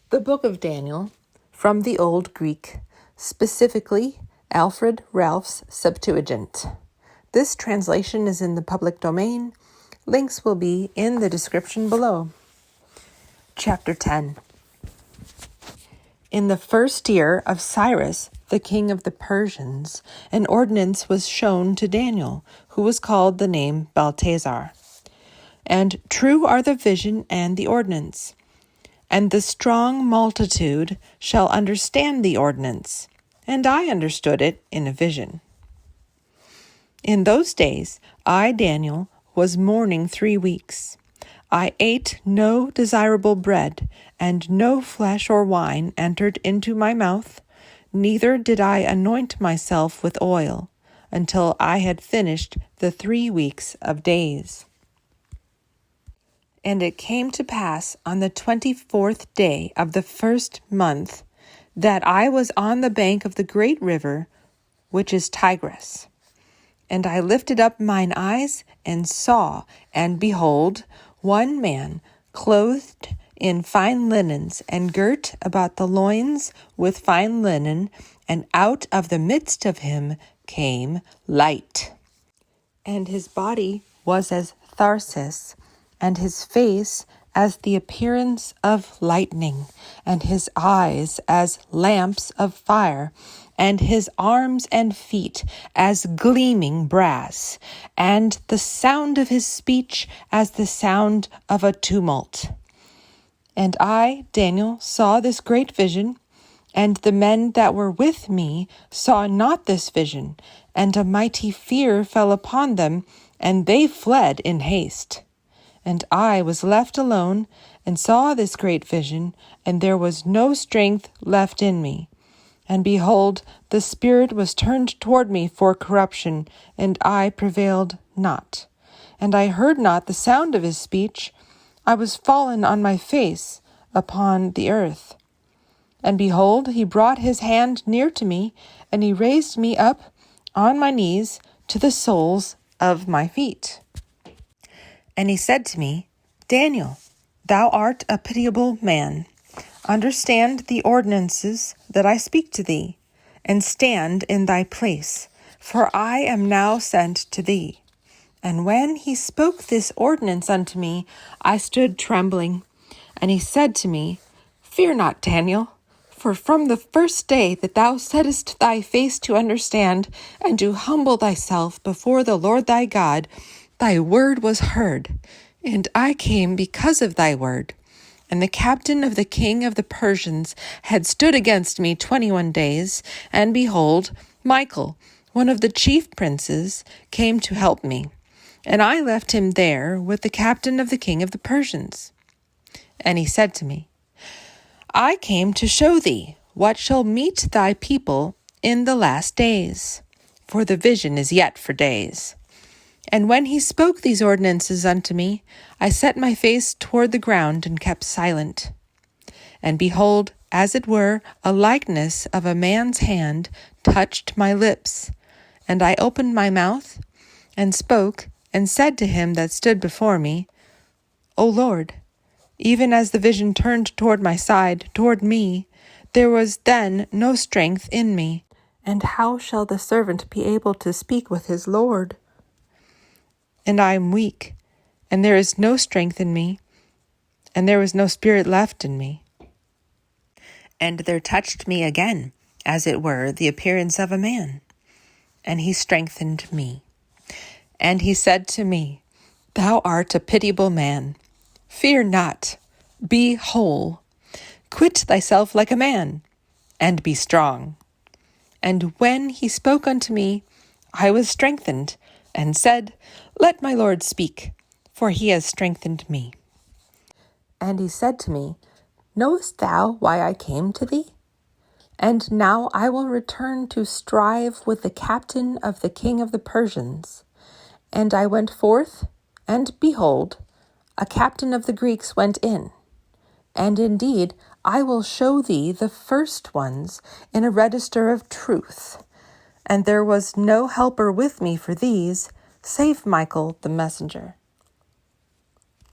The Book of Daniel, from the Old Greek, specifically Alfred Rahlfs Septuagint. This translation is in the public domain. Links will be in the description below. Chapter 10. In the first year of Cyrus, the king of the Persians, an ordinance was shown to Daniel, who was called the name Belteshazzar. And true are the vision and the ordinance. And the strong multitude shall understand the ordinance. And I understood it in a vision. In those days, I, Daniel, was mourning 3 weeks. I ate no desirable bread, and no flesh or wine entered into my mouth, neither did I anoint myself with oil, until I had finished the 3 weeks of days. And it came to pass on the 24th day of the first month that I was on the bank of the great river, which is Tigris. And I lifted up mine eyes and saw, and behold, one man clothed in fine linens and girt about the loins with fine linen, and out of the midst of him came light. And his body was as Tharsis, and his face as the appearance of lightning, and his eyes as lamps of fire, and his arms and feet as gleaming brass, and the sound of his speech as the sound of a tumult. And I, Daniel, saw this great vision, and the men that were with me saw not this vision, and a mighty fear fell upon them, and they fled in haste. And I was left alone, and saw this great vision, and there was no strength left in me. And behold, the Spirit was turned toward me for corruption, and I prevailed not. And I heard not the sound of his speech. I was fallen on my face upon the earth. And behold, he brought his hand near to me, and he raised me up on my knees to the soles of my feet. And he said to me, Daniel, thou art a pitiable man. Understand the ordinances that I speak to thee, and stand in thy place, for I am now sent to thee. And when he spoke this ordinance unto me, I stood trembling. And he said to me, Fear not, Daniel, for from the first day that thou settest thy face to understand, and to humble thyself before the Lord thy God, thy word was heard, and I came because of thy word. And the captain of the king of the Persians had stood against me 21 days, and behold, Michael, one of the chief princes, came to help me. And I left him there with the captain of the king of the Persians. And he said to me, I came to show thee what shall meet thy people in the last days, for the vision is yet for days. And when he spoke these ordinances unto me, I set my face toward the ground and kept silent. And behold, as it were, a likeness of a man's hand touched my lips. And I opened my mouth, and spoke, and said to him that stood before me, O Lord, even as the vision turned toward my side, toward me, there was then no strength in me. And how shall the servant be able to speak with his Lord? And I am weak, and there is no strength in me, and there was no spirit left in me. And there touched me again, as it were, the appearance of a man, and he strengthened me. And he said to me, Thou art a pitiable man. Fear not, be whole. Quit thyself like a man, and be strong. And when he spoke unto me, I was strengthened, and said, Let my Lord speak, for he has strengthened me. And he said to me, Knowest thou why I came to thee? And now I will return to strive with the captain of the king of the Persians. And I went forth, and behold, a captain of the Greeks went in. And indeed, I will show thee the first ones in a register of truth. And there was no helper with me for these, save Michael the messenger.